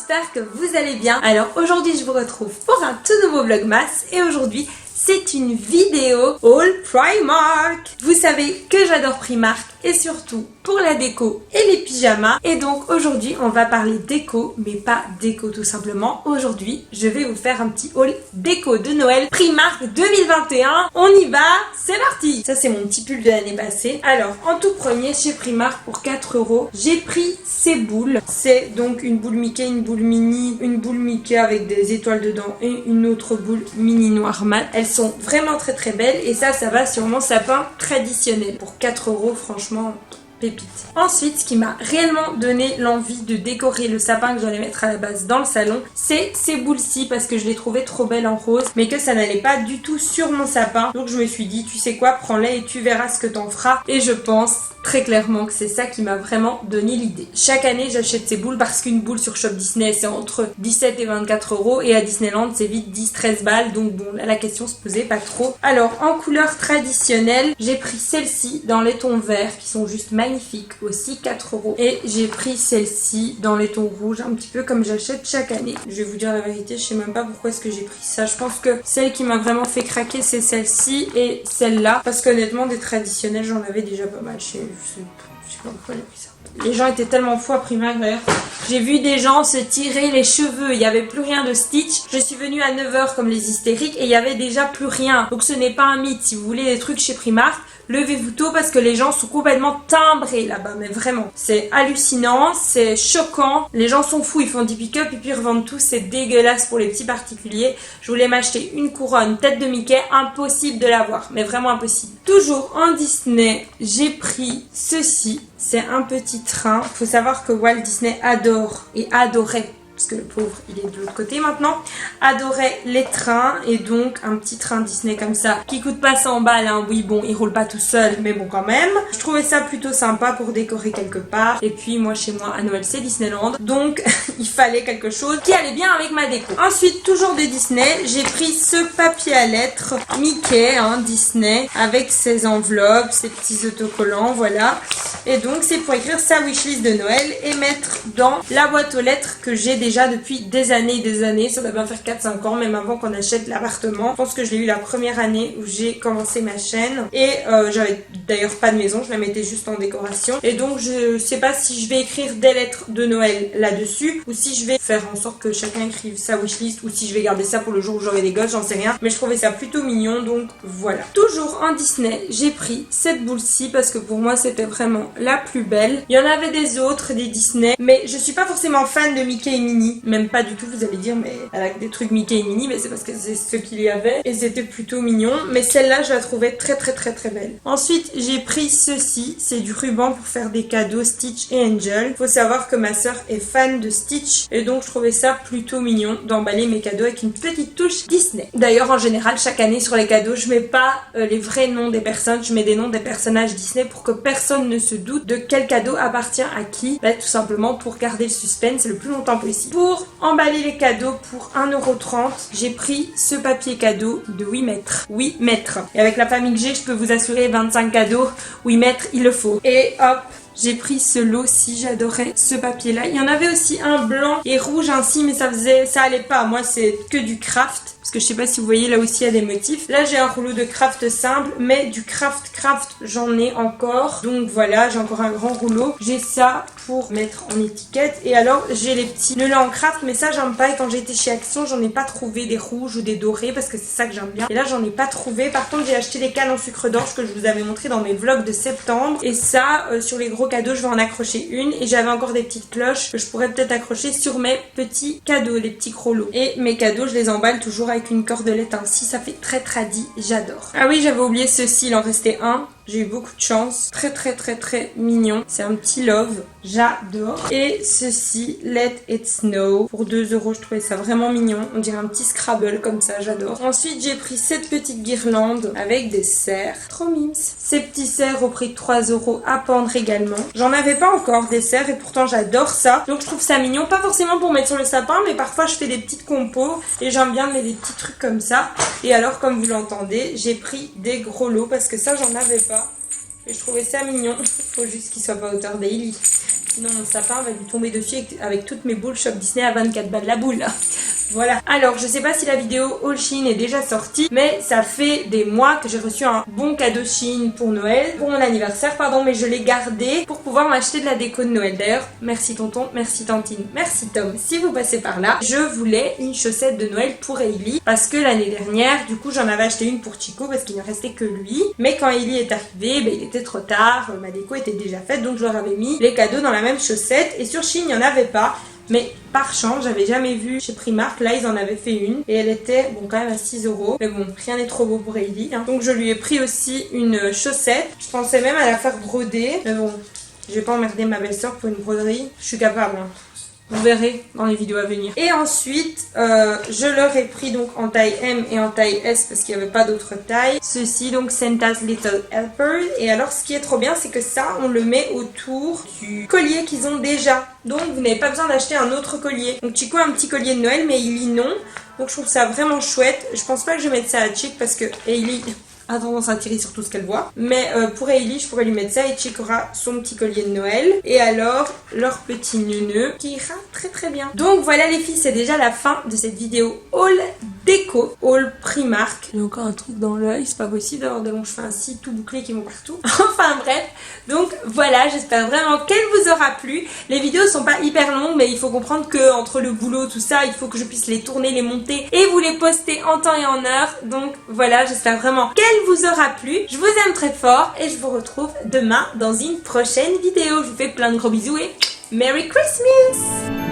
j'espère que vous allez bien. Alors aujourd'hui je vous retrouve pour un tout nouveau vlogmas et aujourd'hui c'est une vidéo haul Primark. Vous savez que j'adore Primark et surtout pour la déco et les pyjamas. Et donc aujourd'hui on va parler déco, mais pas déco tout simplement. Aujourd'hui je vais vous faire un petit haul déco de Noël Primark 2021. On y va, c'est parti. Ça c'est mon petit pull de l'année passée. Alors en tout premier chez Primark pour 4 €, j'ai pris ces boules. C'est donc une boule Mickey, une boule mini, une boule Mickey avec des étoiles dedans et une autre boule mini noire mat. Elles sont vraiment très belles et ça va sur mon sapin traditionnel. Pour 4 € franchement pépite. Ensuite, ce qui m'a réellement donné l'envie de décorer le sapin que j'allais mettre à la base dans le salon, c'est ces boules-ci parce que je les trouvais trop belles en rose, mais que ça n'allait pas du tout sur mon sapin. Donc je me suis dit, tu sais quoi, prends-les et tu verras ce que t'en feras. Et je pense très clairement que c'est ça qui m'a vraiment donné l'idée. Chaque année, j'achète ces boules parce qu'une boule sur Shop Disney, c'est entre 17 et 24 € et à Disneyland, c'est vite 10-13 balles. Donc bon, là, la question se posait pas trop. Alors, en couleur traditionnelle, j'ai pris celle-ci dans les tons verts qui sont juste magnifiques, aussi 4 €. Et j'ai pris celle-ci dans les tons rouges, un petit peu comme j'achète chaque année. Je vais vous dire la vérité, je sais même pas pourquoi est-ce que j'ai pris ça. Je pense que celle qui m'a vraiment fait craquer, c'est celle-ci et celle-là. Parce qu'honnêtement, des traditionnels, j'en avais déjà pas mal chez... Je sais pas pourquoi j'ai pris ça. Les gens étaient tellement fous à Primark d'ailleurs. J'ai vu des gens se tirer les cheveux, il n'y avait plus rien de Stitch. Je suis venue à 9 h comme les hystériques et il n'y avait déjà plus rien. Donc ce n'est pas un mythe. Si vous voulez des trucs chez Primark, levez-vous tôt parce que les gens sont complètement timbrés là-bas, mais vraiment. C'est hallucinant, c'est choquant. Les gens sont fous, ils font des pick-up et puis ils revendent tout. C'est dégueulasse pour les petits particuliers. Je voulais m'acheter une couronne tête de Mickey, impossible de l'avoir, mais vraiment impossible. Toujours en Disney, j'ai pris ceci. C'est un petit train. Il faut savoir que Walt Disney adore et adorait, parce que le pauvre il est de l'autre côté maintenant, adorait les trains. Et donc un petit train Disney comme ça qui coûte pas 100 balles hein. Oui bon, il roule pas tout seul mais bon quand même. Je trouvais ça plutôt sympa pour décorer quelque part. Et puis moi chez moi à Noël c'est Disneyland, donc il fallait quelque chose qui allait bien avec ma déco. Ensuite toujours de Disney, j'ai pris ce papier à lettres Mickey hein, Disney, avec ses enveloppes, ses petits autocollants, voilà. Et donc c'est pour écrire sa wishlist de Noël et mettre dans la boîte aux lettres que j'ai déjà depuis des années, ça doit bien faire 4-5 ans, même avant qu'on achète l'appartement. Je pense que je l'ai eu la première année où j'ai commencé ma chaîne et j'avais d'ailleurs pas de maison, je la mettais juste en décoration. Et donc je sais pas si je vais écrire des lettres de Noël là-dessus ou si je vais faire en sorte que chacun écrive sa wishlist ou si je vais garder ça pour le jour où j'aurai des gosses, j'en sais rien. Mais je trouvais ça plutôt mignon, donc voilà. Toujours en Disney, j'ai pris cette boule-ci parce que pour moi c'était vraiment la plus belle. Il y en avait des autres, des Disney, mais je suis pas forcément fan de Mickey et Minnie, même pas du tout. Vous allez dire mais elle a des trucs Mickey et Minnie, mais c'est parce que c'est ce qu'il y avait et c'était plutôt mignon. Mais celle-là je la trouvais très belle. Ensuite j'ai pris ceci, c'est du ruban pour faire des cadeaux Stitch et Angel. Faut savoir que ma soeur est fan de Stitch et donc je trouvais ça plutôt mignon d'emballer mes cadeaux avec une petite touche Disney. D'ailleurs en général chaque année sur les cadeaux je mets pas les vrais noms des personnes, je mets des noms des personnages Disney pour que personne ne se doute de quel cadeau appartient à qui. Bah, tout simplement pour garder le suspense le plus longtemps possible. Pour emballer les cadeaux pour 1,30 €, j'ai pris ce papier cadeau de 8 mètres. 8 mètres. Et avec la famille que j'ai, je peux vous assurer 25 cadeaux, 8 mètres, il le faut. Et hop, j'ai pris ce lot-ci, j'adorais ce papier-là. Il y en avait aussi un blanc et rouge ainsi, mais ça allait pas. Moi, c'est que du craft. Parce que je sais pas si vous voyez, là aussi il y a des motifs. Là j'ai un rouleau de craft simple, mais du craft j'en ai encore. Donc voilà, j'ai encore un grand rouleau. J'ai ça pour mettre en étiquette. Et alors j'ai les petits nœuds en craft, mais ça j'aime pas. Et quand j'étais chez Action, j'en ai pas trouvé des rouges ou des dorés parce que c'est ça que j'aime bien. Et là j'en ai pas trouvé. Par contre j'ai acheté des cannes en sucre d'orge que je vous avais montré dans mes vlogs de septembre. Et ça, sur les gros cadeaux, je vais en accrocher une. Et j'avais encore des petites cloches que je pourrais peut-être accrocher sur mes petits cadeaux, les petits gros lots. Et mes cadeaux, je les emballe toujours avec une cordelette ainsi, ça fait très tradi, j'adore. Ah oui, j'avais oublié ceci, il en restait un. J'ai eu beaucoup de chance. Très mignon. C'est un petit love. J'adore. Et ceci, Let It Snow. Pour 2 €, je trouvais ça vraiment mignon. On dirait un petit Scrabble comme ça, j'adore. Ensuite, j'ai pris cette petite guirlande avec des cerfs. Trop mimes. Ces petits cerfs au prix de 3 € à pendre également. J'en avais pas encore des cerfs et pourtant j'adore ça. Donc je trouve ça mignon. Pas forcément pour mettre sur le sapin, mais parfois je fais des petites compos et j'aime bien mettre des petits trucs comme ça. Et alors, comme vous l'entendez, j'ai pris des gros lots parce que ça, j'en avais pas. Et je trouvais ça mignon. Faut juste qu'il soit pas à hauteur des lits. sinon mon sapin va lui tomber dessus avec toutes mes boules Shop Disney à 24 balles la boule. Voilà. Alors, je sais pas si la vidéo haul Shein est déjà sortie, mais ça fait des mois que j'ai reçu un bon cadeau Shein pour Noël, pour mon anniversaire, pardon, mais je l'ai gardé pour pouvoir m'acheter de la déco de Noël. D'ailleurs, merci tonton, merci tantine, merci Tom, si vous passez par là. Je voulais une chaussette de Noël pour Hailey, parce que l'année dernière, du coup, j'en avais acheté une pour Chico, parce qu'il ne restait que lui. Mais quand Hailey est arrivé, il était trop tard, ma déco était déjà faite, donc je leur avais mis les cadeaux dans la même chaussette. Et sur Shein, il n'y en avait pas. Mais par chance, j'avais jamais vu chez Primark, là ils en avaient fait une et elle était bon quand même à 6 €. Mais bon, rien n'est trop beau pour Hailey, hein. Donc je lui ai pris aussi une chaussette. Je pensais même à la faire broder. Mais bon, je vais pas emmerder ma belle-sœur pour une broderie. Je suis capable, hein. Vous verrez dans les vidéos à venir. Et ensuite, je leur ai pris donc en taille M et en taille S parce qu'il n'y avait pas d'autre taille. Ceci donc Santa's Little Helper. Et alors ce qui est trop bien, c'est que ça, on le met autour du collier qu'ils ont déjà. Donc vous n'avez pas besoin d'acheter un autre collier. Donc Chico a un petit collier de Noël, mais Hailey non. Donc je trouve ça vraiment chouette. Je pense pas que je vais mettre ça à Chick parce que Hailey a tendance à tirer sur tout ce qu'elle voit. Mais pour Hailey, je pourrais lui mettre ça et Chick aura son petit collier de Noël. Et alors, leur petit nœud qui ira très très bien. Donc voilà les filles, c'est déjà la fin de cette vidéo haul déco, haul Primark. J'ai encore un truc dans l'œil, c'est pas possible d'avoir des longs cheveux ainsi, tout bouclés qui vont partout. Enfin bref, donc voilà, j'espère vraiment qu'elle vous aura plu. Les vidéos sont pas hyper longues, mais il faut comprendre que entre le boulot, tout ça, il faut que je puisse les tourner, les monter et vous les poster en temps et en heure. Donc voilà, j'espère vraiment qu'elle vous aura plu. Je vous aime très fort et je vous retrouve demain dans une prochaine vidéo. Je vous fais plein de gros bisous et Merry Christmas!